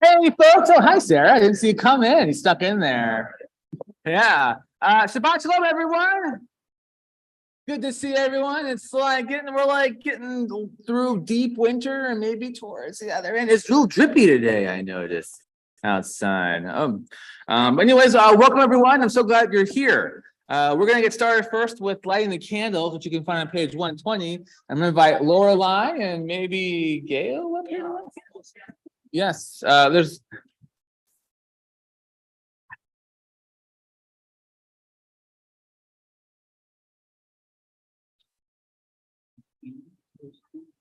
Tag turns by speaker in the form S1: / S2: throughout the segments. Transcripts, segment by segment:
S1: Hey folks, oh hi Sarah, I didn't see you come in, you stuck in there. Yeah, Shabbat Shalom everyone. Good to see everyone. It's like we're getting through deep winter and maybe towards the other end. It's real drippy today, I noticed outside. Anyways, welcome everyone. I'm so glad you're here. We're gonna get started first with lighting the candles, which you can find on page 120. I'm gonna invite Lorelei and maybe Gail up here. Yes, there's.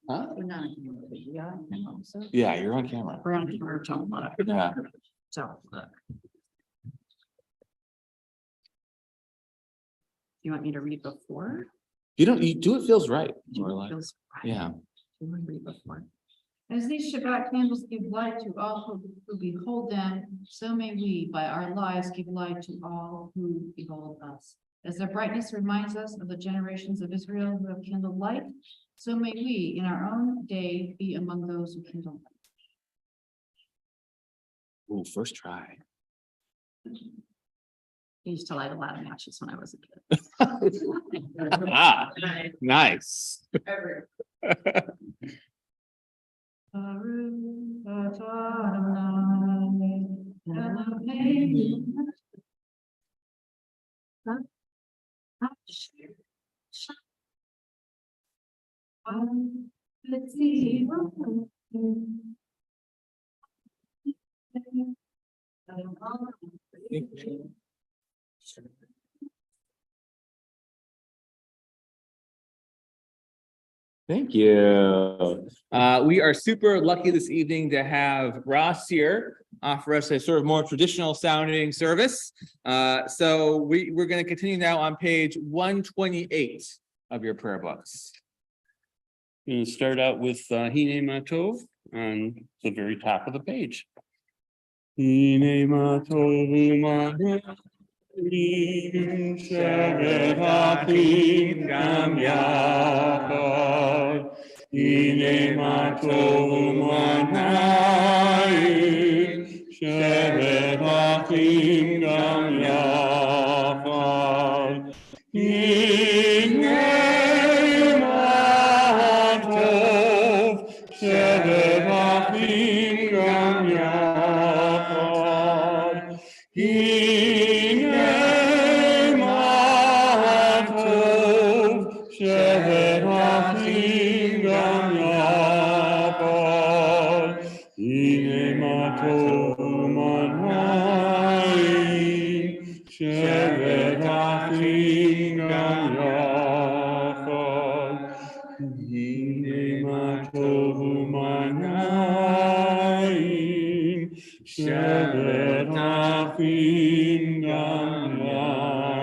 S1: Huh?
S2: We're not on camera, but we are on camera also.
S1: Yeah, you're on camera.
S2: We're on camera, talking about it.
S1: Yeah.
S2: So. You want me to read before?
S1: You do it feels right. Lorelei.
S2: Feels right.
S1: Yeah.
S2: You want to read before? As these Shabbat candles give light to all who behold them, so may we, by our lives, give light to all who behold us. As their brightness reminds us of the generations of Israel who have kindled light, so may we, in our own day, be among those who kindle light.
S1: Ooh, first try.
S2: I used to light a lot of matches when I was a kid.
S1: Nice.
S2: Let's see.
S1: Thank you. We are super lucky this evening to have Ross here offer us a sort of more traditional sounding service. So we're going to continue now on page 128 of your prayer books.
S3: And start out with Hine Matov on the very top of the page. Hine Matov Shevet Achim Gam Yachad. Hine Matov U'Manayim Shevet Achim Gam Yachad. Shevet Achim Gam Yachad. Hine Matov Shevet Achim Gam Yachad. Hine Matov U'Manayim Shevet Achim Gam Yachad. Hine Matov U'Manayim Shevet Achim Gam Yachad.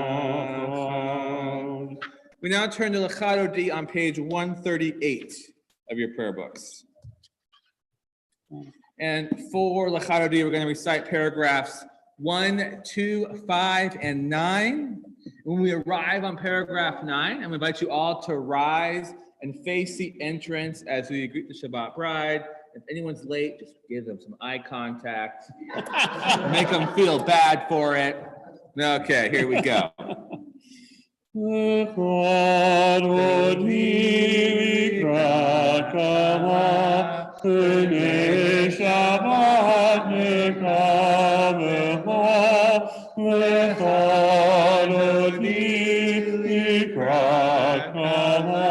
S1: We now turn to Lachado D on page 138 of your prayer books. And for Lachado D, we're going to recite paragraphs 1, 2, 5, and 9. When we arrive on paragraph 9, I'm invite you all to rise and face the entrance as we greet the Shabbat bride. If anyone's late, just give them some eye contact. Make them feel bad for it. Okay, here we go.
S3: Echad odi likrat kama pnei Shabbat nekavecha. Echad odi likrat kama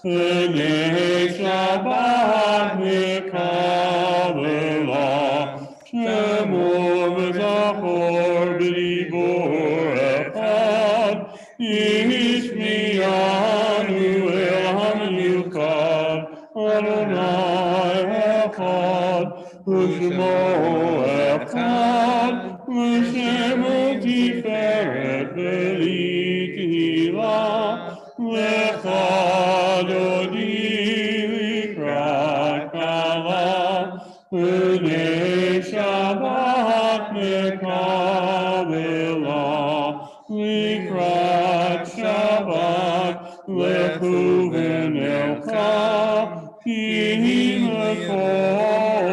S3: pnei Shabbat nekavecha. Shemor v'zachor b'dibor echad. Yishmi'anu el hamiluchad, Adonai echad, u'shemo echad, u'shemo tiferet v'li l'echad odi likrat kala, pnei Shabbat nekavela, likrat Shabbat lechu v'nelcha, ki lechor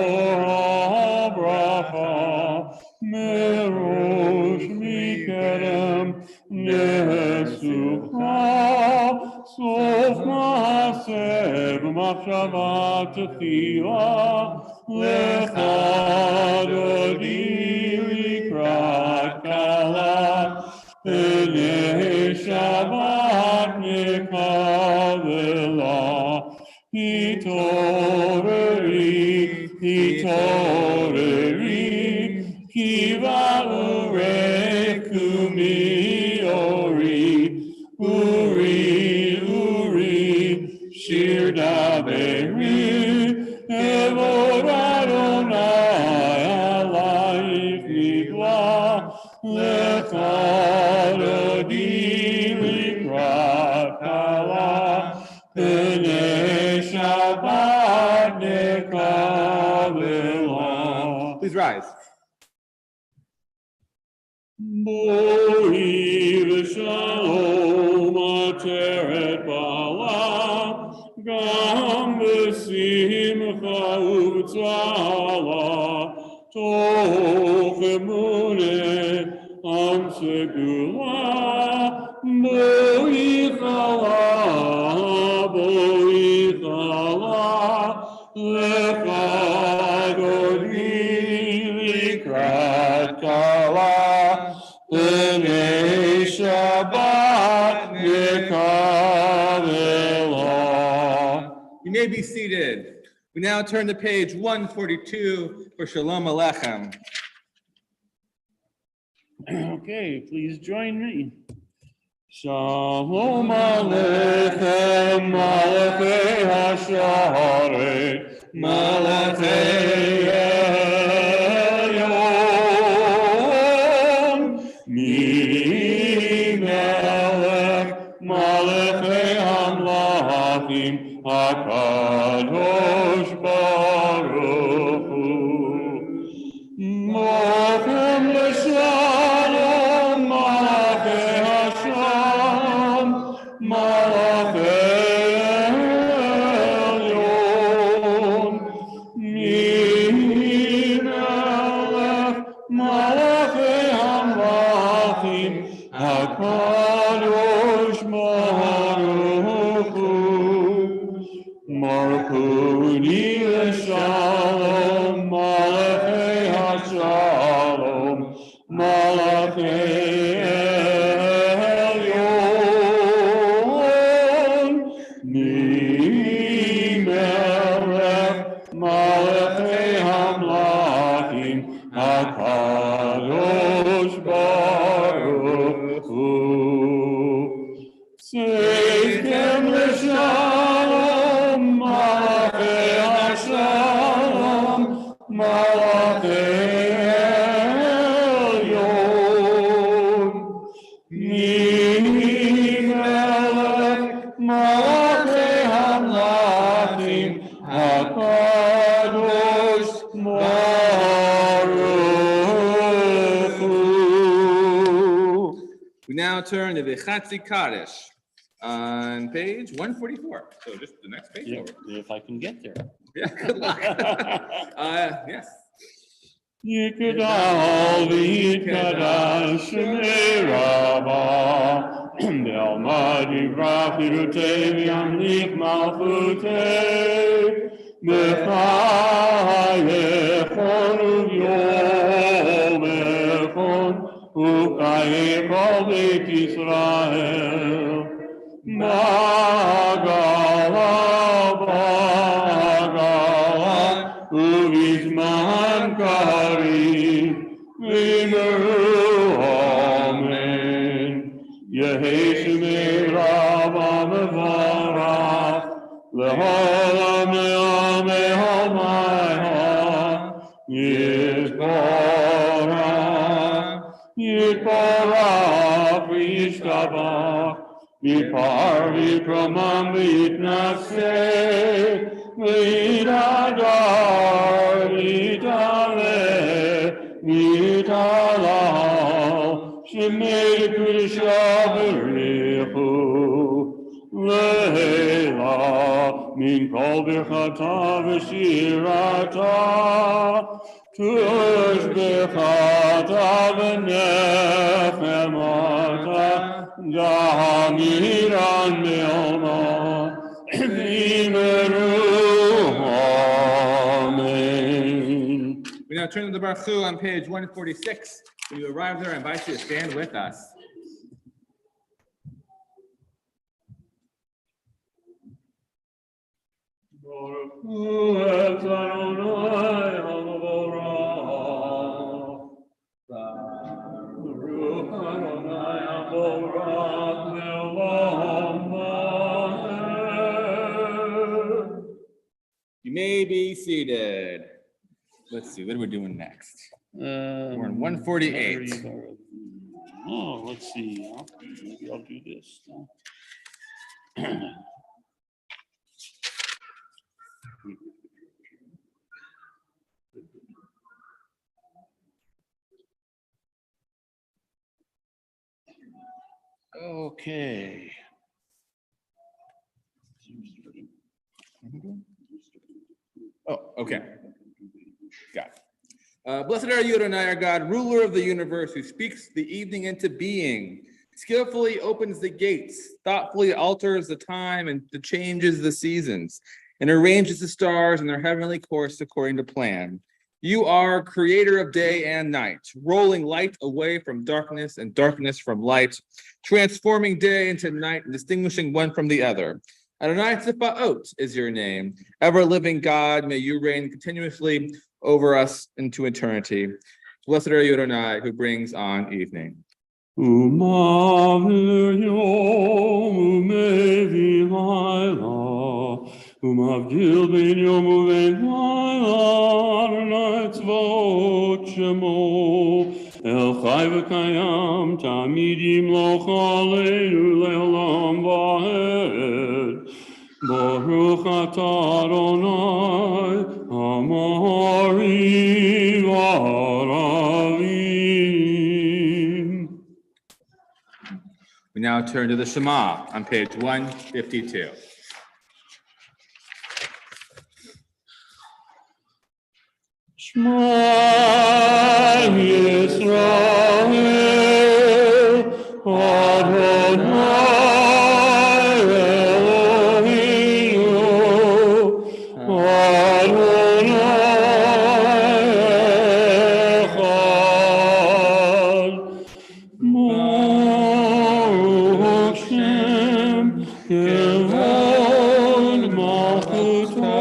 S3: סוף מעשה ומחשבה תחילה, לך דודי לקראת כלה, פני שבת נקבלה. התעוררי, התעוררי, כי באורך קומי אורי, אורי, אורי, שיר דברי, כבוד אדוני עלייך נגלה, לך דודי לקראת כלה, פני שבת נקבלה.
S1: Please rise.
S3: בואי ושלום עטרת בעלה, גם בשמחה ובצהלה, תוך אמונה עם סגולה. בואי חלה, בואי חלה, לך דודי לקראת כלה, פני שבת נקבלה.
S1: You may be seated. We now turn to page 142 for Shalom Aleichem.
S3: Okay, please join me. Shalom Aleichem, Malachei Hasharet, Malachei Elyon, Mi Melech, Malachei Hamlachim, HaKadosh Baruch Hu. Mochem l'shalom, Malachei Hashem, Malachei Elyon, Mi Melech, Malachei Hamlachim, HaKadosh Baruch Hu. Markuni l'shalom, Malachei Hashalom, Malachei Elyon, Mi Melech, Malachei Hamlachim, HaKadosh Baruch Hu. Seifkem l'shalom, Malachei Hashalom, Malachei Elyon, Mi Melech, Malachei Hamlachim, HaKadosh Baruch Hu.
S1: We now turn to the Chatzi Kaddish on page 144. So just the next page
S3: Yeah,
S1: over.
S3: if I can get there.
S1: Yeah, good luck. Yes.
S3: Yikadal v'yikadash shemei Rabbah, Be'almadi v'rachirutei v'yamlik malchutei, B'chayechon u'vyom echon, u'chayechol beit Yisrael, Ba'gala, Ba'gala, Uvizman karim, v'yimeru amen. Yehi shemei Rabbah mevarach, le'olam le'amei Yisborach, Yisborach v'yishtabach, v'yipar v'yikramam v'yitnaseh, v'yitadar v'yitaleh v'yitalal, shemei kudshah v'richu, leila min kol birchata v'shirata, tush birchata v'nechemata, Gamiran Meoma, Mimeru, Amen.
S1: We now turn to the Baruch Hu on page 146. When you arrive there, I invite you to stand with us.
S3: Baruch Hu et Adonai HaMavorach. Baruch Adonai HaMavorach le'olam va'ed.
S1: You may be seated. Let's see, what are we doing next? We're in 148.
S3: Oh, let's see. Maybe I'll do this.
S1: Okay. Oh, okay. Got it. Blessed are you, Adonai, our God, ruler of the universe, who speaks the evening into being, skillfully opens the gates, thoughtfully alters the time and changes the seasons, and arranges the stars in their heavenly course according to plan. You are creator of day and night, rolling light away from darkness and darkness from light, transforming day into night and distinguishing one from the other. Adonai Tzipaot is your name. Ever-living God, may you reign continuously over us into eternity. Blessed are you, Adonai, who brings on evening.
S3: ומבדיל בין יום ובין לילה, אדוני צבאות שמו, אל חי וקיים, תמיד ימלוך עלינו לעולם ועד. ברוך אתה אדוני, המוריד והרבים.
S1: We now turn to the Shema on page 152.
S3: Shema Yisrael, Adonai Eloheinu, Adonai Echad. Baruch Shem Kevod Malchuto,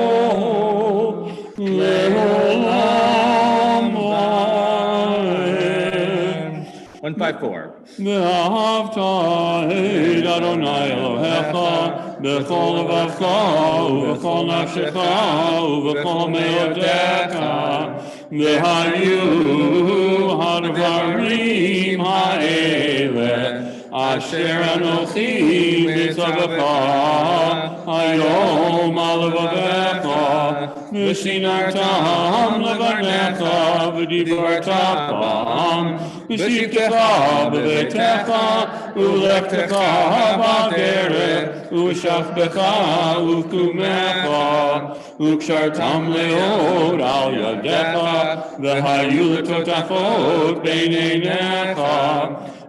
S3: Le'olam va'ed.
S1: 154.
S3: ואהבת את אדוני אלוהיך בכל לבבך ובכל נפשך ובכל מאודיך, והיו הדברים האלה אשר אנוכי מצווך היום על לבביך, ושיננתם לבניך ודיברת בם, בשבתך בביתך ולכתך בדרך ובשכבך ובקומך, וקשרתם מאוד על ידיך, והיו לטוטפות בין עיניך,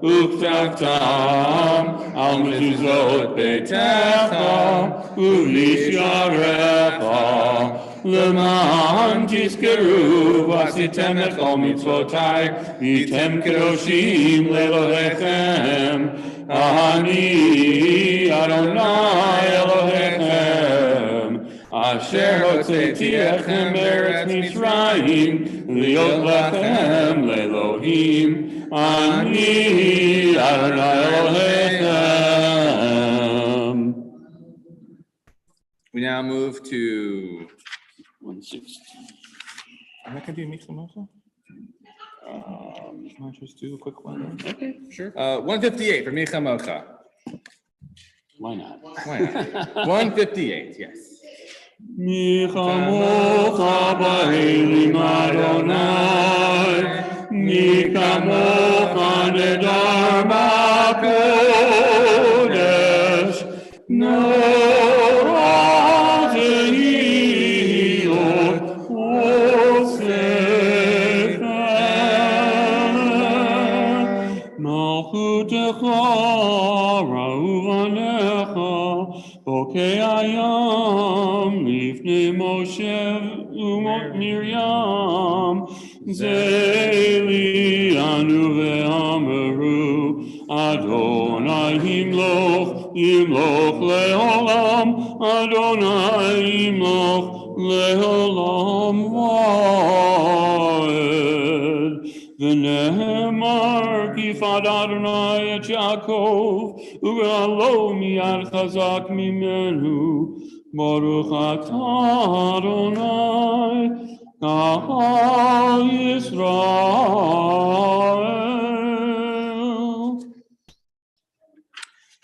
S3: וכתבתם על מזוזות ביתך ובשעריך, למען תזכרו ועשיתם את כל מצוותיי, והייתם קדושים לאלוהיכם. אני אדוני אלוהיכם, אשר הוצאתיכם מארץ מצרים, להיות לכם לאלוהים. אני אדוני אלוהיכם.
S1: We now move to
S3: 160.
S1: I'm not gonna do mix them also. Can I just do a quick one?
S3: Okay, sure.
S1: 158 for Micha Mocha.
S3: Why not?
S1: Why not? 158, yes.
S3: מי כמוך באלים אדוני, מי כמוך נדר בקודש, נורא תהיות חושך. מלכותך Okay, ayam, lifnei Moshe umot Miriam, zeli anu ve'amaru, Adonai himloch leolam, Adonai himloch leolam vaed. V'nehemar kifad Adonai et Yaakov, u've'alo miyad chazak mimenu, Baruch atah Adonai, Ka'al Yisrael.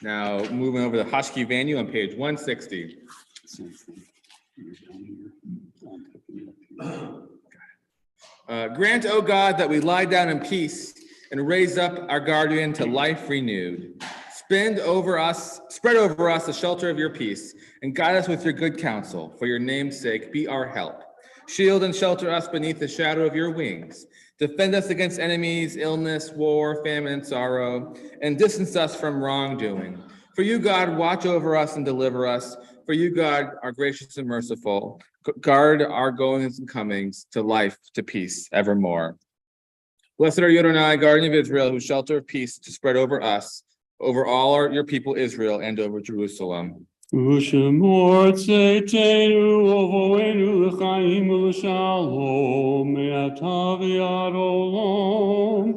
S1: Now, moving over to Hashki Vanu on page 160. Grant, O God, that we lie down in peace and raise up our guardian to life renewed. Spread over us the shelter of your peace, and guide us with your good counsel. For your name's sake, be our help. Shield and shelter us beneath the shadow of your wings. Defend us against enemies, illness, war, famine, and sorrow, and distance us from wrongdoing. For you, God, watch over us and deliver us. For you, God, are gracious and merciful. Guard our goings and comings to life, to peace, evermore. Blessed are you, Adonai, guardian of Israel, whose shelter of peace to spread over us, over all your people Israel, and over Jerusalem.
S3: Ushemor tzeitenu ovoenu l'chaim u'l'shalom me'ata v'ad olam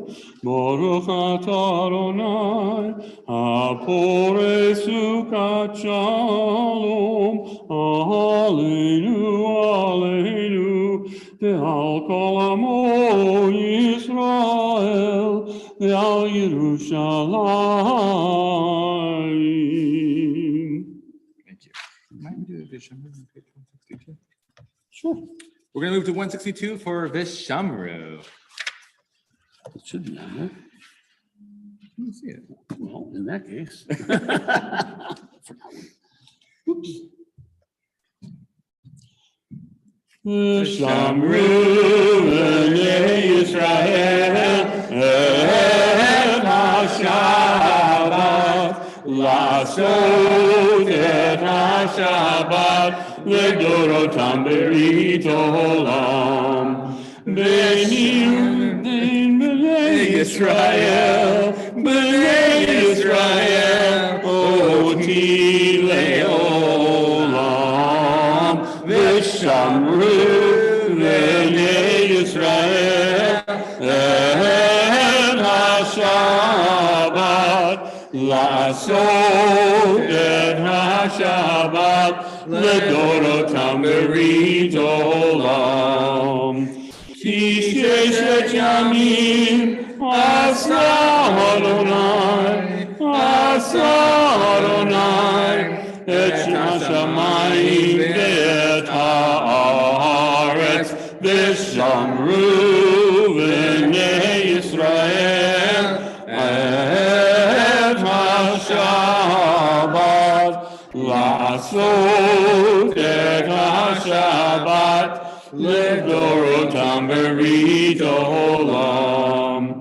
S3: Baruch atah Adonai ha'porei sukat shalom aleinu aleinu ve'al kol amo Yisrael ve'al Yerushalayim.
S1: Might we do a Vishamru on page 162?
S3: Sure.
S1: We're going to move to 162 for Vishamru.
S3: It should be on there.
S1: Let me see it.
S3: Well, in that case. Oops. Vishamru b'nei Yisrael et ha-Shabbat לעשות את השבת לדורותם ברית עולם. בין בני ישראל, אותי לעולם. ושמרו בני ישראל את השבת לעשות את השבת לדורותם ברית עולם. כי ששת ימים עשה אדוני את השמיים ואת הארץ ושמרו בני ישראל את השבת לעשות את השבת לדורותם ברית עולם.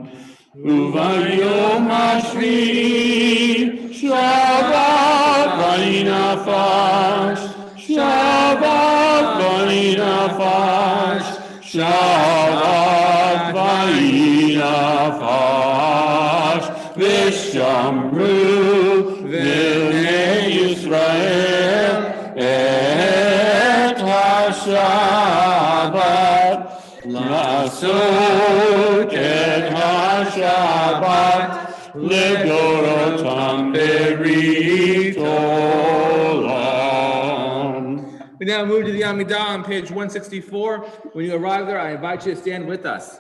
S3: וביום השביעי שבת וינפש, שבת וינפש, שבת וינפש, ושמרו בני ישראל את השבת, לעשות את השבת לדורותם ברית עולם.
S1: We now move to the Amidah on page 164. When you arrive there, I invite you to stand with us.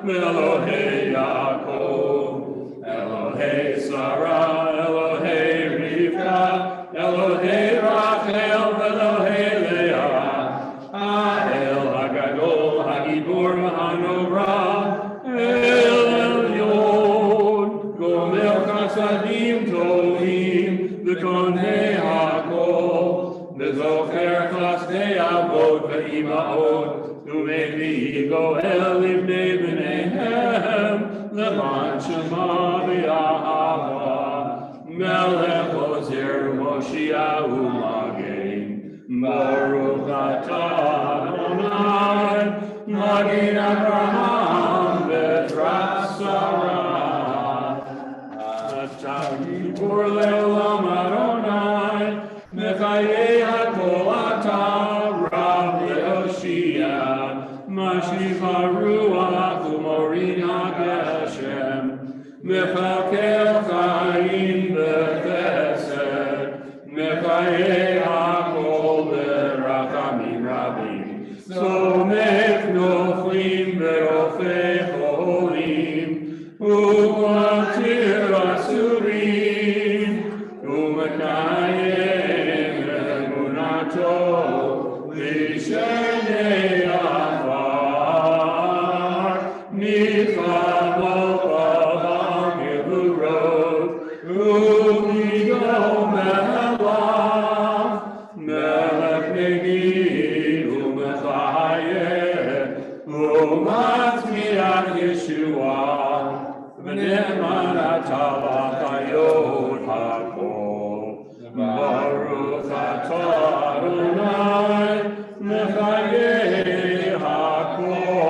S3: Elohei Yaakov, Elohei Sarah, Elohei Rivka, Elohei Rachel, Elohei Leah, El Hagadol, Hagibor, Hanora, El Elyon, Gomel Chasadim Tovim, V'konei Hakol, V'zocher Chasdei Avot V'Imaot, U'mei Goel Livnei B'neihem, Leman Shema V'Yahava, Melech Ozer Moshiach U'Magen, Baruch Atah Adonai, Magen Avraham V'Tras Sarah, Atah Gibor Le'olam Adonai, Mechayei HaKol Atah Rav Le'Oshia, Mashiach HaRuach U'Morin HaGeshem, Mechalkel Chaim B'Chesed, Mechayei HaKol B'Rachamim Rabim, Somech Noflim V'Rofei Cholim, U'Matir Asurim, U'Mekayem Emunato, L'Shenei Afar, Nichal V'Chavam Yehurot, U'Migo Melav, Melech Negid, U'Mechayeh, U'Matzmiach Yeshua, V'Ne'eman Atah L'Chayot HaKol, Baruch Atah Adonai, Mechayei HaKol.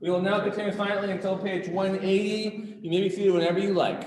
S1: We will now continue silently until page 180. You may be seated whenever you like.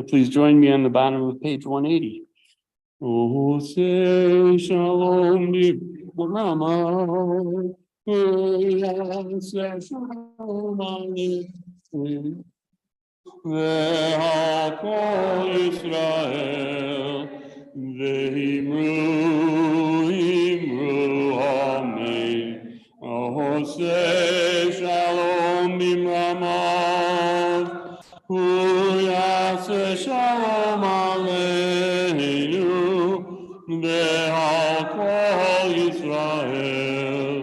S3: Please join me on the bottom of page 180. Oh, say shalom Rama. Say shalom Ve'Hakol Yisrael Ve'Himru Amen. Oh, say shalom Bimramav Yaseh shalom aleinu ve'Hakol Yisrael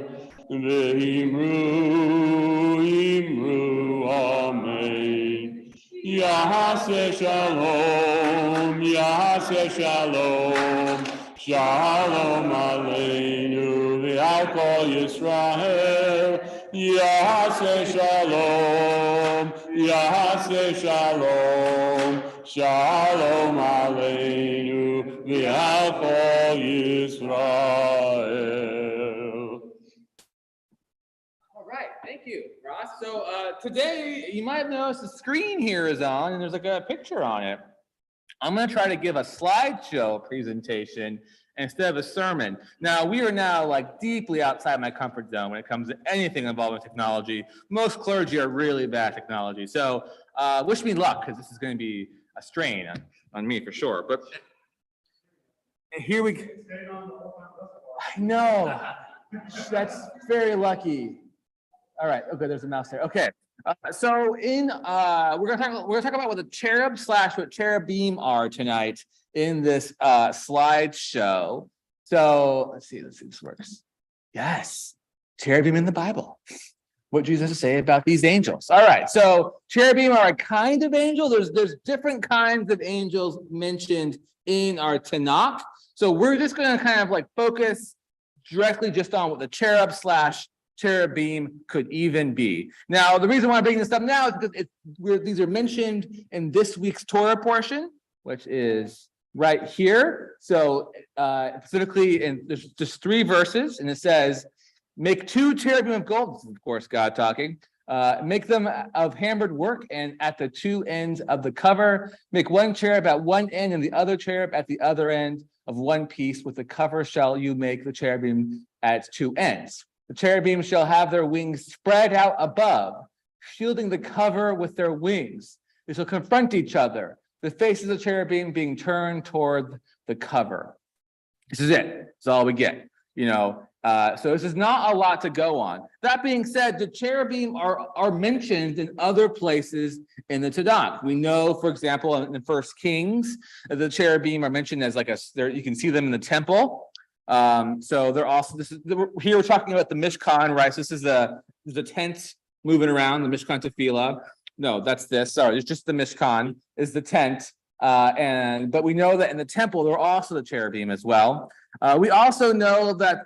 S3: ve'Himru Amen. Yaseh shalom shalom aleinu ve'Hakol Yisrael Yaseh shalom Yaseh Shalom, Shalom Aleinu, V'Alko Yisrael.
S1: All right, thank you, Ross. So today you might have noticed the screen here is on and there's like a picture on it. I'm going to try to give a slideshow presentation instead of a sermon. Now, we are now like deeply outside my comfort zone when it comes to anything involving technology. Most clergy are really bad at technology. So wish me luck, because this is going to be a strain on me for sure. But here we go. I know. That's very lucky. All right. Okay, there's a mouse there. Okay. So we're gonna talk about what the cherub / what cherubim are tonight in this slideshow. So let's see if this works. Yes, cherubim in the Bible. What Jesus has to say about these angels. All right. So cherubim are a kind of angel. There's different kinds of angels mentioned in our Tanakh. So we're just gonna kind of like focus directly just on what the cherub / cherubim could even be. Now, the reason why I'm bringing this up now is because these are mentioned in this week's Torah portion, which is right here. So specifically, there's just 3 verses, and it says, make 2 cherubim of gold. This is, of course, God talking. Make them of hammered work, and at the 2 ends of the cover, make 1 cherub at one end and the other cherub at the other end of one piece. With the cover shall you make the cherubim at 2 ends. The cherubim shall have their wings spread out above, shielding the cover with their wings. They shall confront each other, the faces of cherubim being turned toward the cover. This is it. That's all we get. So this is not a lot to go on. That being said, the cherubim are mentioned in other places in the Tanakh. We know, for example, in the First Kings, the cherubim are mentioned as you can see them in the temple. So they're also, here we're talking about the Mishkan, right? So this is the tent moving around, the Mishkan Tefillah. No, that's this. Sorry, it's just the Mishkan is the tent. But we know that in the temple, there are also the cherubim as well. We also know that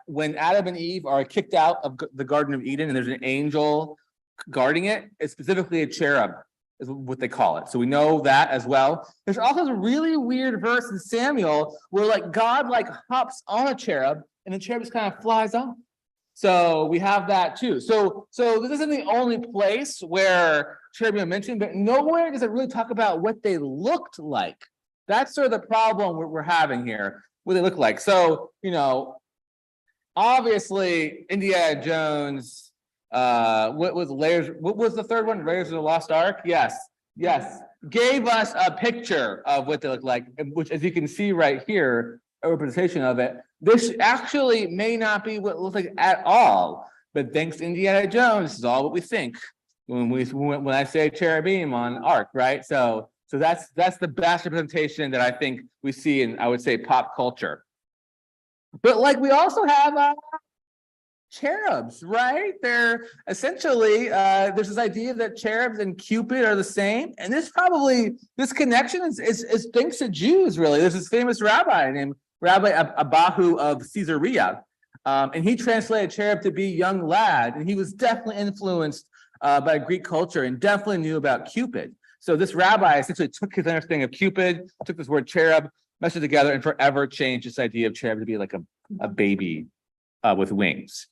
S1: when Adam and Eve are kicked out of the Garden of Eden and there's an angel guarding it, it's specifically a cherub, is what they call it. So we know that as well. There's also a really weird verse in Samuel where God hops on a cherub and the cherub just kind of flies off. So we have that too. So this isn't the only place where cherubim are mentioned, but nowhere does it really talk about what they looked like. That's sort of the problem we're having here, what they look like. So, obviously Indiana Jones, what was the third one? Raiders of the Lost Ark? Yes. Gave us a picture of what they look like, which, as you can see right here, a representation of it. This actually may not be what it looks like at all, but thanks to Indiana Jones, this is all what we think when I say cherubim on Ark, right? So that's the best representation that I think we see in, I would say, pop culture. But we also have cherubs, right? They're essentially there's this idea that cherubs and Cupid are the same, and this connection is thanks to Jews, really. There's this famous rabbi named Rabbi Abahu of Caesarea, and he translated cherub to be young lad, and he was definitely influenced by Greek culture and definitely knew about Cupid. So this rabbi essentially took his understanding of Cupid, took this word cherub, meshed it together, and forever changed this idea of cherub to be like a baby with wings.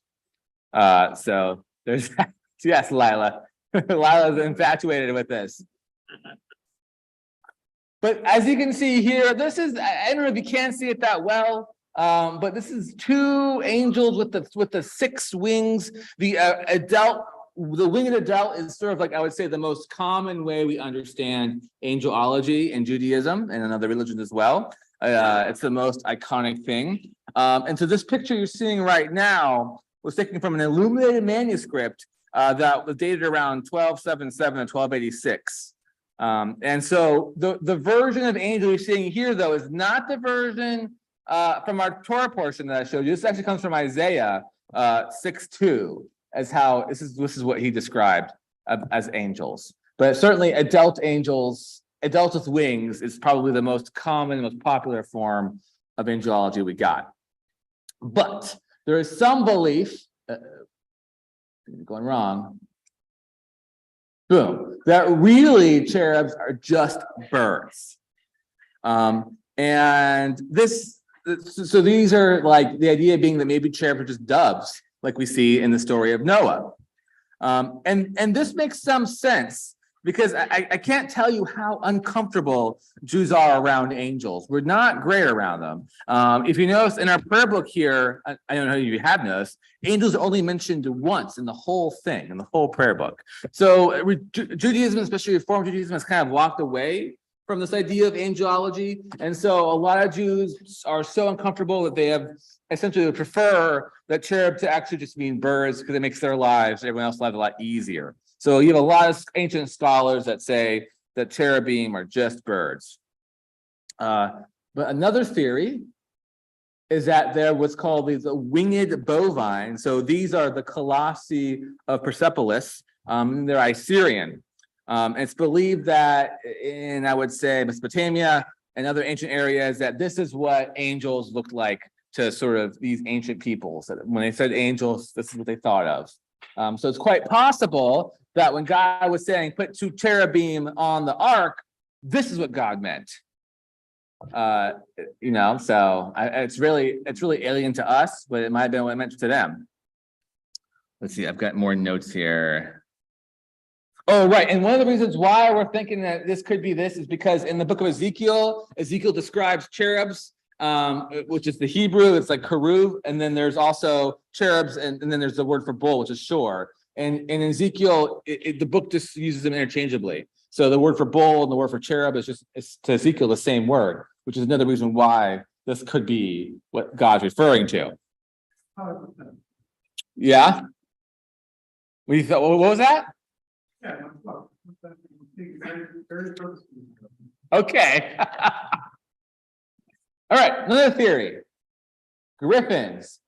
S1: So there's yes, Lila. Lila's infatuated with this. But as you can see here, this is, I don't know if you can see it that well, but this is 2 angels with the 6 wings. The winged adult is sort of I would say, the most common way we understand angelology in Judaism and in other religions as well. It's the most iconic thing. And so this picture you're seeing right now was taken from an illuminated manuscript that was dated around 1277 and 1286. And so the version of angel you're seeing here, though, is not the version from our Torah portion that I showed you. This actually comes from Isaiah 6:2, as how this is what he described as angels. But certainly adult angels, adults with wings, is probably the most common, most popular form of angelology we got. But there is some belief, going wrong. Boom. That really cherubs are just birds. And so these are like the idea being that maybe cherubs are just doves, like we see in the story of Noah. And this makes some sense because I can't tell you how uncomfortable Jews are around angels. We're not great around them. If you notice in our prayer book here, I don't know if you have noticed, angels are only mentioned once in the whole thing, in the whole prayer book. So Judaism, especially Reformed Judaism, has kind of walked away from this idea of angelology. And so a lot of Jews are so uncomfortable that they have essentially would prefer that cherub to actually just mean birds because it makes their lives, everyone else's lives a lot easier. So you have a lot of ancient scholars that say that cherubim are just birds. But another theory is that they're what's called these winged bovine. So these are the colossi of Persepolis. They're Assyrian. It's believed that in, I would say, Mesopotamia and other ancient areas, that this is what angels looked like to sort of these ancient peoples. When they said angels, this is what they thought of. So it's quite possible that when God was saying, put 2 cherubim on the ark, this is what God meant. So it's really alien to us, but it might have been what it meant to them. Let's see, I've got more notes here. Oh, right. And one of the reasons why we're thinking that this could be this is because in the book of Ezekiel, Ezekiel describes cherubs, which is the Hebrew, it's like keruv, and then there's also cherubs, and then there's the word for bull, which is shor. And in Ezekiel, the book just uses them interchangeably. So the word for bull and the word for cherub is to Ezekiel the same word, which is another reason why this could be what God's referring to. Yeah. What was that? Okay. All right, another theory. Griffins.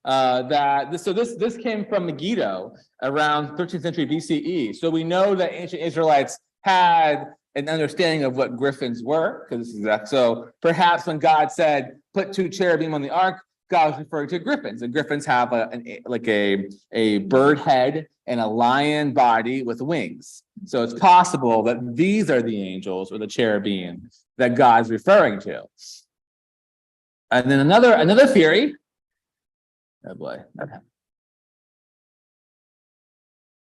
S1: This came from Megiddo around 13th century BCE. So we know that ancient Israelites had an understanding of what griffins were, because this is that. So perhaps when God said, put 2 cherubim on the ark, God was referring to griffins, and griffins have a bird head and a lion body with wings. So it's possible that these are the angels or the cherubim that God's referring to. And then another theory. Oh boy. Okay.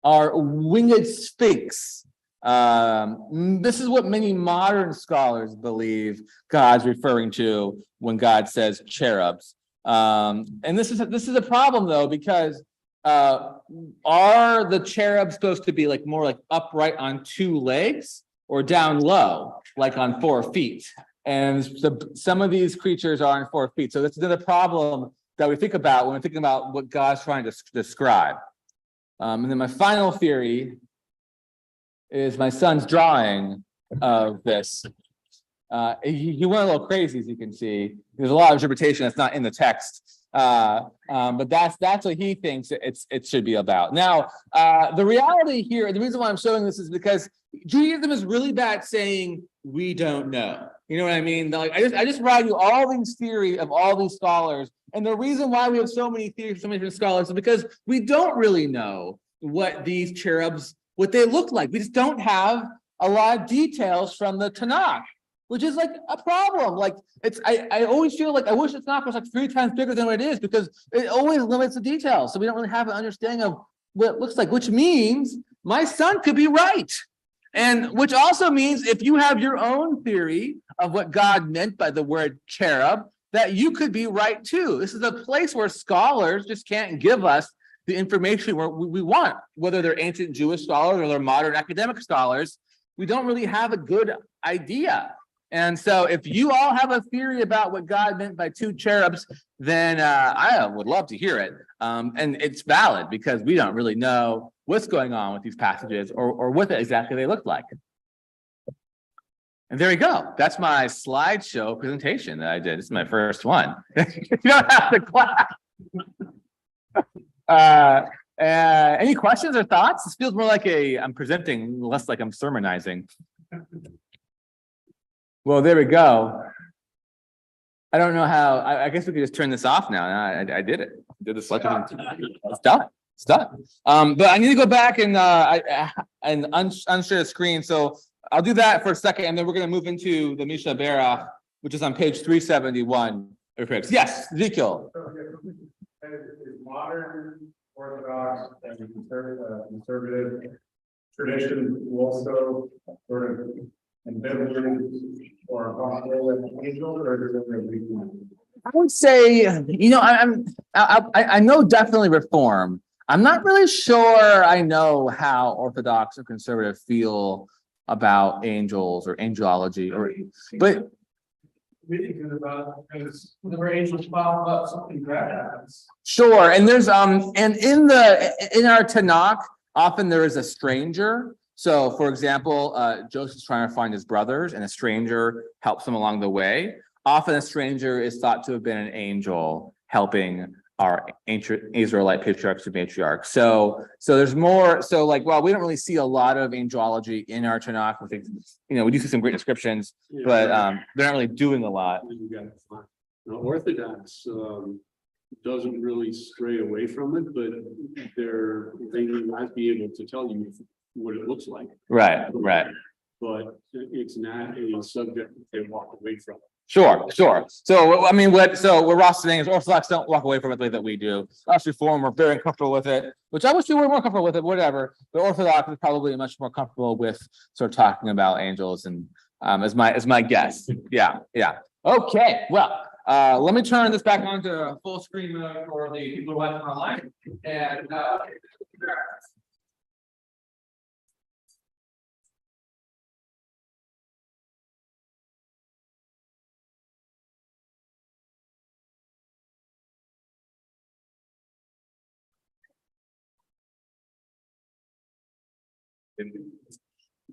S1: Are winged sphinx. This is what many modern scholars believe God's referring to when God says cherubs. And this is a problem though, because are the cherubs supposed to be like more like upright on 2 legs or down low, like on 4 feet? And some of these creatures are on 4 feet. So that's another problem that we think about when we're thinking about what God's trying to describe. And then my final theory is my son's drawing of this. He went a little crazy, as you can see. There's a lot of interpretation that's not in the text. But that's what he thinks it should be about. Now, the reality here, the reason why I'm showing this is because Judaism is really bad at saying we don't know. You know what I mean? Like I just brought you all these theories of all these scholars, and the reason why we have so many theories, so many different scholars, is because we don't really know what these cherubs, what they look like. We just don't have a lot of details from the Tanakh, which is like a problem. Like I always feel like I wish the Tanakh was like 3 times bigger than what it is, because it always limits the details. So we don't really have an understanding of what it looks like, which means my son could be right. And which also means if you have your own theory of what God meant by the word cherub, that you could be right too. This is a place where scholars just can't give us the information we want, whether they're ancient Jewish scholars or they're modern academic scholars. We don't really have a good idea. And so if you all have a theory about what God meant by 2 cherubs, then I would love to hear it. And it's valid because we don't really know what's going on with these passages or what exactly they look like. And there you go. That's my slideshow presentation that I did. This is my first one. You don't have to clap. Any questions or thoughts? This feels more like I'm presenting, less like I'm sermonizing. Well, there we go. I don't know how. I guess we could just turn this off now. I did it. Did the slideshow. It's done. It's done. But I need to go back and unshare the screen. So I'll do that for a second, and then we're going to move into the Mishnah Berach, which is on page 371. Yes, Ezekiel.
S4: Is modern Orthodox and conservative tradition also sort of ambivalent or hostile with angels, or is it?
S1: I would say, I know definitely Reform. I'm not really sure I know how Orthodox or conservative feel about angels or angelology, but
S4: Really good about it because whenever angels pop up, something bad happens.
S1: sure. And there's and in our Tanakh, often there is a stranger. So, for example, Joseph's trying to find his brothers, and a stranger helps him along the way. Often, a stranger is thought to have been an angel helping our ancient Israelite patriarchs and matriarchs. So there's more. So, we don't really see a lot of angelology in our Tanakh. I think, we do see some great descriptions, but they're not really doing a lot.
S3: Now, Orthodox doesn't really stray away from it, but they may not be able to tell you what it looks like.
S1: Right.
S3: But it's not a subject that they walk away from.
S1: Sure. So what Ross is saying is Orthodox don't walk away from it the way that we do. Us Reform, we're very uncomfortable with it, which I wish we were more comfortable with it, whatever. But Orthodox is probably much more comfortable with sort of talking about angels, and as my guess. Yeah. Okay. Well, let me turn this back on to full screen mode for the people watching online. And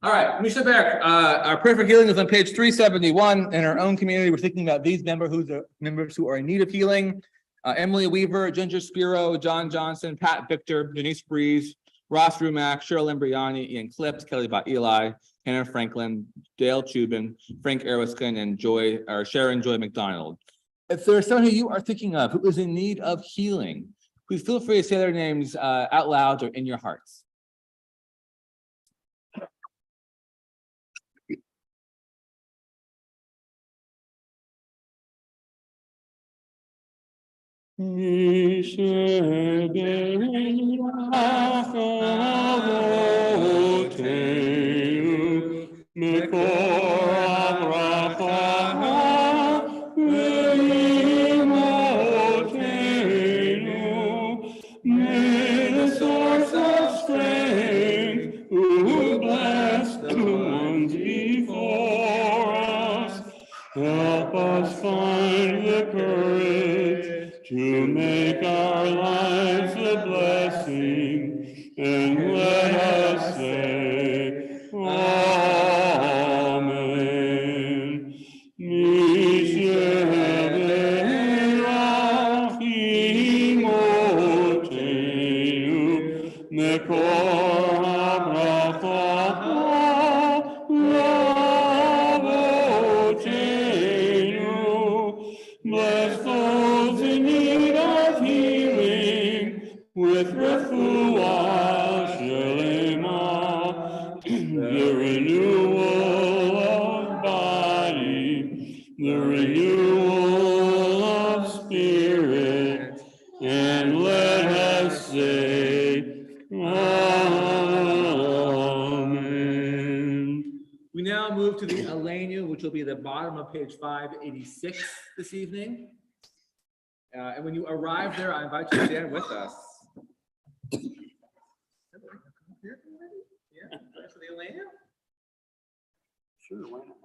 S1: all right, Mishnah Berach, our prayer for healing is on page 371. In our own community, we're thinking about these members who are in need of healing. Emily Weaver, Ginger Spiro, John Johnson, Pat Victor, Denise Breeze, Ross Rumack, Cheryl Lambriani, Ian Clips, Kelly Bot Eli, Hannah Franklin, Dale Chubin, Frank Erwiskin, and Sharon Joy McDonald. If there's someone who you are thinking of who is in need of healing, please feel free to say their names out loud or in your hearts.
S3: Help us find the courage to make our lives a blessing, and let us say, Amen. Bless those in need of healing with refuah shelema, the renewal of body, the renewal of spirit, and let us say, Amen.
S1: We now move to the Elenu, which will be the bottom of page 586 this evening. And when you arrive there, I invite you to stand with us. Yeah, for the Elenu?
S3: Sure, why not?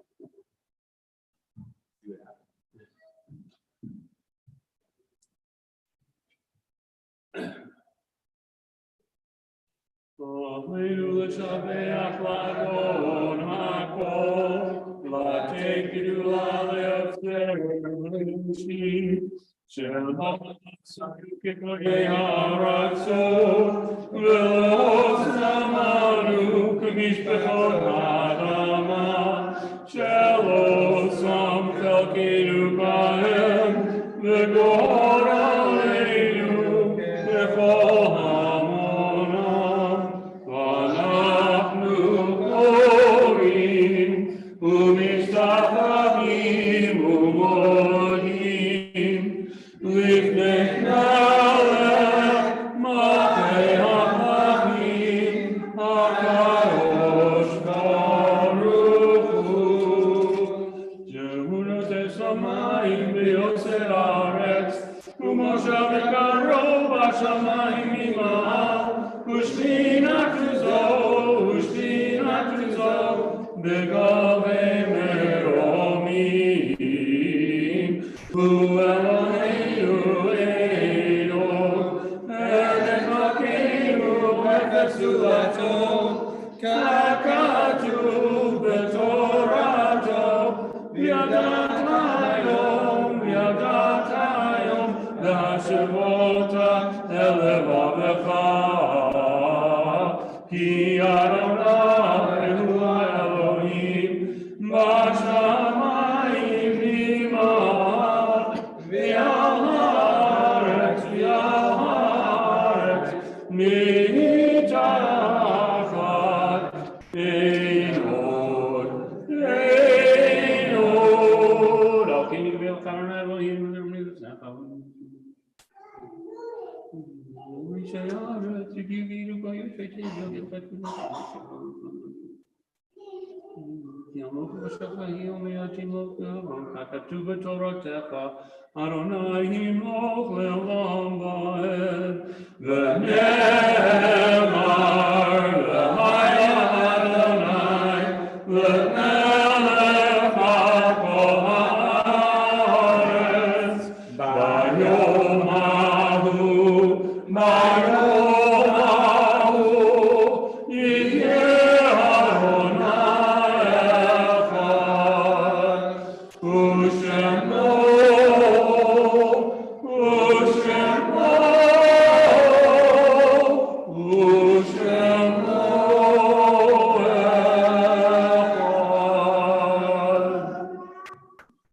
S3: Aleinu l'shabeach l'adon hakol, l'atei gedula le'afzer shel ha'asayu k'kogei ha'aratzot, ve'lo zamanu k'mishpachot ha'adama, shelo sam chelkeinu b'hem, ve'gor aleinu b'chol ha'amot. Begave meromim, Hu Eloheinu Eidon, Eret Malkeinu Efesulato, Kakatuv B'Torato, Yadata Yom, V'Hashivota Elevavecha, Ki Adonai Hu Elohim, B'Shamayim V'Ima'al, V'Al Haaretz, Mitachad Einod, Einod. Al Kini V'El Elohim V'Mitzvah. Adonai himloch le'olam va'ed, v'ne'emar l'haya Adonai, l'melech ha'kol ha'aretz, b'yom ha'hu, b'yom ha'hu, yihyeh Adonai echad, u'shemo, u'shemo, u'shemo echad.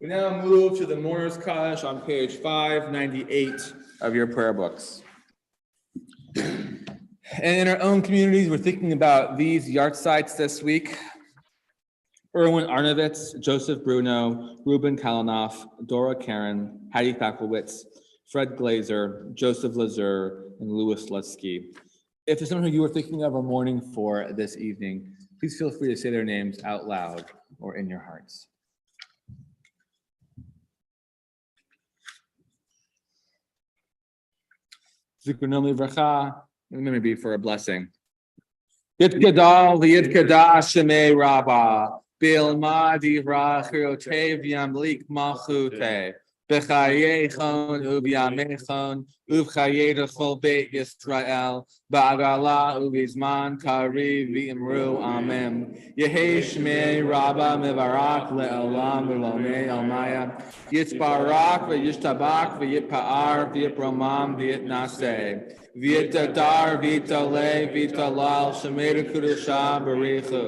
S1: We now move to the Mourner's Kaddish on page 598 of your prayer books. And in our own communities, we're thinking about these yard sites this week. Erwin Arnovitz, Joseph Bruno, Ruben Kalanoff, Dora Karen, Heidi Fackelwitz, Fred Glazer, Joseph Lazur, and Louis Lutsky. If there's someone who you are thinking of or mourning for this evening, please feel free to say their names out loud or in your hearts. Zichronom livracha, let me be for a blessing. Yitkadal v'yitkada shemei Rabbah, Bilma divrach rotev yamlik malchute, b'chayechon u'b'yamechon, u'b'chayei beit Yisrael, ba'agala u'b'zman kariv v'imru amen. Yehei shmei Rabbah mevarak le'olam v'lomei almaya, yitzbarak v'yishtabak v'yitpa'ar v'yipromam v'yitnaseh. V'yitadar v'yitalei v'yitalal shemei kudusha b'richu.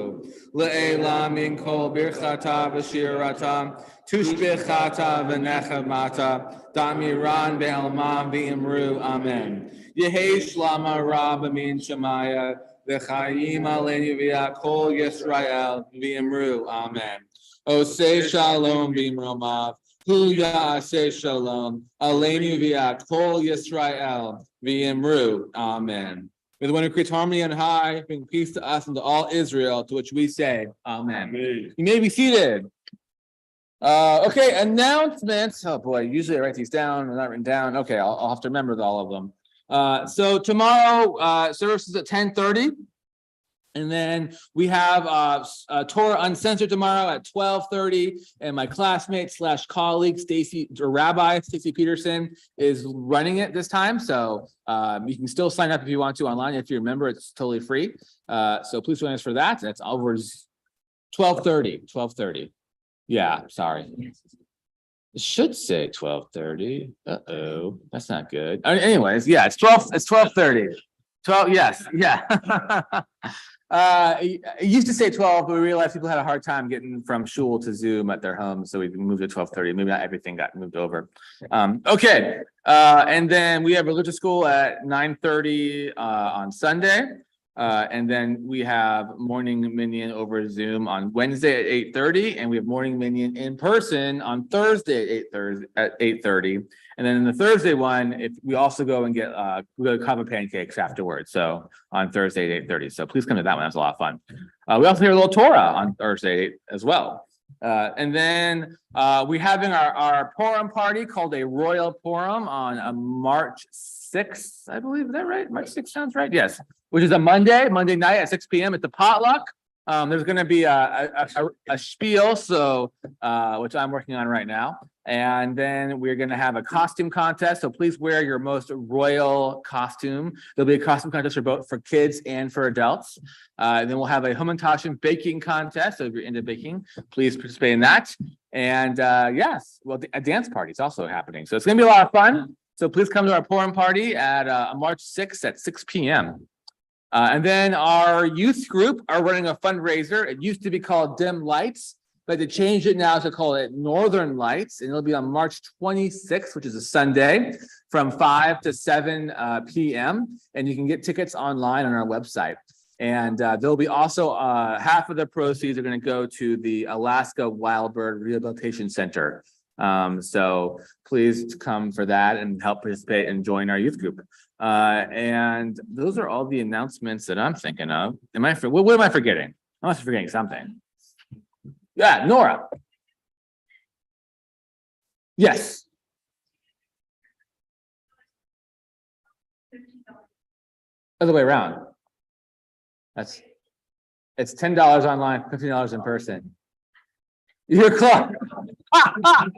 S1: Le'elam min kol birchata v'shirata, tushbichata v'nechamata, damiran be'almam v'imru amen. Yehei shlama rabba min shemaya, v'chayim aleinu v'yakol Yisrael v'imru amen. Osei shalom b'imromav, hu ya'aseh shalom, aleinu v'yakol Yisrael v'imru amen. May the one who creates harmony on high bring peace to us and to all Israel, to which we say, amen.
S3: Amen.
S1: You may be seated. Okay, announcements. Oh boy, usually I write these down. They're not written down. Okay, I'll have to remember all of them. So tomorrow, service is at 10:30. And then we have Torah Uncensored tomorrow at 12:30. And my classmate / colleague, Rabbi Stacy Peterson, is running it this time. So you can still sign up if you want to online. If you remember, it's totally free. So please join us for that. That's over 12:30. Yeah, sorry. It should say 12:30. Uh-oh, that's not good. Anyways, yeah, it's 12:30. 12, yes, yeah. It used to say 12, but we realized people had a hard time getting from shul to Zoom at their home, so we moved to 12:30. Maybe not everything got moved over. Okay, and then we have religious school at 9:30 on Sunday. And then we have morning minyan over Zoom on Wednesday at 8:30, and we have morning minyan in person on Thursday at 8:30. And then in the Thursday one, if we also go and get we go to Kava pancakes afterwards. So on Thursday at 8:30. So please come to that one. That's a lot of fun. We also hear a little Torah on Thursday as well. And then we're having our Purim party called a Royal Purim on March 6th, I believe. Is that right? March 6th sounds right. Yes. Which is a Monday night at 6 p.m. It's a potluck. There's going to be a spiel, so which I'm working on right now, and then we're going to have a costume contest. So please wear your most royal costume. There'll be a costume contest for both for kids and for adults. And then we'll have a Hamantashen baking contest. So if you're into baking, please participate in that. And yes, well, a dance party is also happening, so it's going to be a lot of fun. So please come to our Purim party at March 6th at 6 p.m. And then our youth group are running a fundraiser. It used to be called Dim Lights, but they changed it now to call it Northern Lights. And it'll be on March 26th, which is a Sunday, from 5 to 7 p.m. And you can get tickets online on our website. And there'll be also half of the proceeds are going to go to the Alaska Wild Bird Rehabilitation Center. So please come for that and help participate and join our youth group. And those are all the announcements that I'm thinking of. What am I forgetting? I must be forgetting something. Yeah, Nora. Yes. Other way around. It's $10 online, $15 in person. You're close.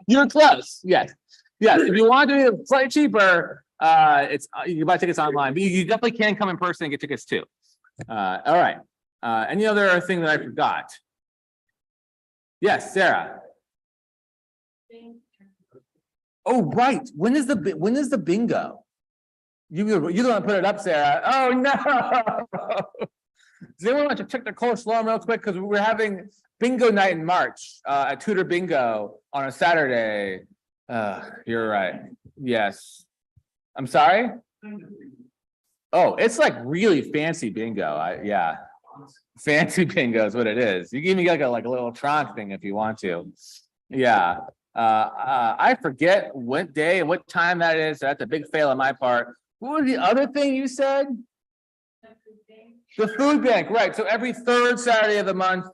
S1: You're close. Yes. Yes. If you want to be slightly cheaper, you can buy tickets online, but you definitely can come in person and get tickets too. All right. Any other thing that I forgot? Yes, Sarah. Oh, right. When is the bingo? You don't want to put it up, Sarah. Oh no. Does anyone want to check the Kol Shalom real quick? Because we're having bingo night in March at Tudor Bingo on a Saturday. You're right. Yes. I'm sorry? Oh, it's like really fancy bingo. Yeah. Fancy bingo is what it is. You give me like a little trunk thing if you want to. Yeah. I forget what day and what time that is. So that's a big fail on my part. What was the other thing you said? The food bank, right. So every third Saturday of the month,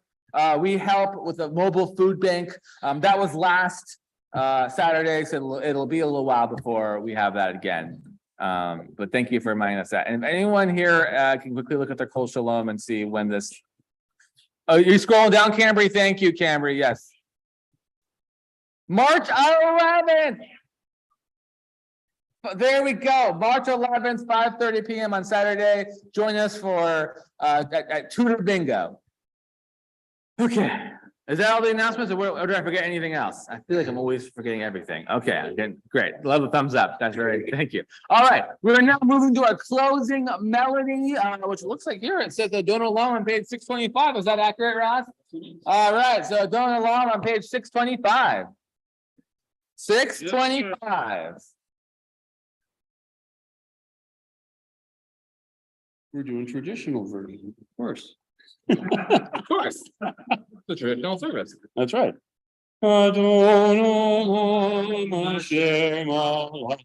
S1: we help with a mobile food bank. That was last Saturday, so it'll be a little while before we have that again. But thank you for reminding us that. And if anyone here can quickly look at their Kol Shalom and see when this. Oh, you're scrolling down, Cambry. Thank you, Cambry. Yes. March 11th. There we go. March 11th, 5:30 p.m. on Saturday. Join us for at Tudor Bingo. Okay. Is that all the announcements, or did I forget anything else? I feel like I'm always forgetting everything. Okay, again, great. Love the thumbs up. That's very, thank you. All right, we're now moving to our closing melody, which looks like here it says the Don't Alone on page 625. Is that accurate, Ross? All right, so Don't Alone on page 625. 625.
S3: We're doing traditional version, of course.
S1: Of course. The traditional service.
S3: That's right. Adonai Hashem Allah.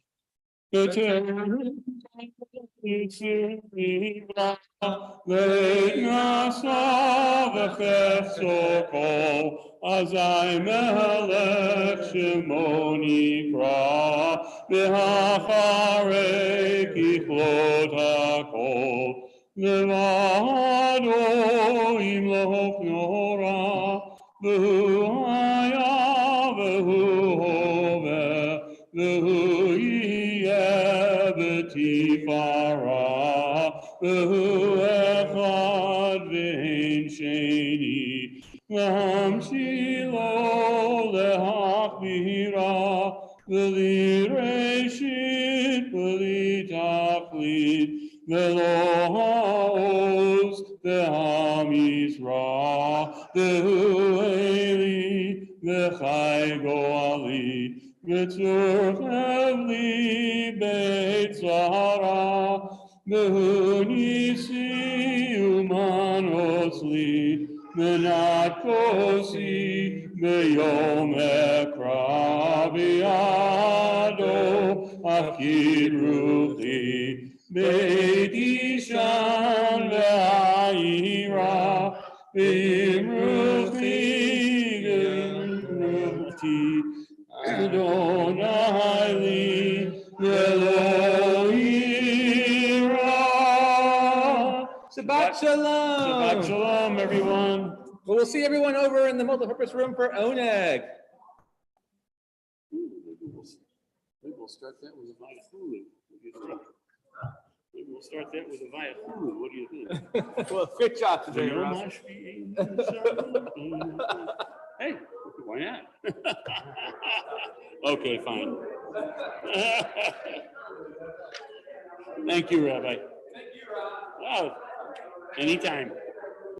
S3: Azai melech shemoni kra v'hacharei kichlot hakol levado imloch nora v'hu haya v'hu hoveh v'hu yeh b'tifara v'hu echad v'ein sheni V'hamshilo lehachbira v'li reshit v'li tachlit v'lo ha'oz v'hamizra v'hu eli v'chai go'ali v'tzur chevli beit zara v'hu nisi umanos li Menat kosi beyom ekra biado akid ruchi beit ishan ve'ayira b'im ruchi Adonai li ve'lo ira Shabbat
S1: Shalom.
S3: Shabbat shalom, everyone.
S1: Well, we'll see everyone over in the multipurpose room for Oneg.
S3: Maybe we'll start that with a via Hulu. What do you think? Maybe we'll start that with a via Hulu. What do you think?
S1: Well, great job today,
S3: No
S1: Ross.
S3: mosh being inside. Hey, why not? Okay, fine. Thank you, Rabbi. Thank you, Rob. Oh, anytime.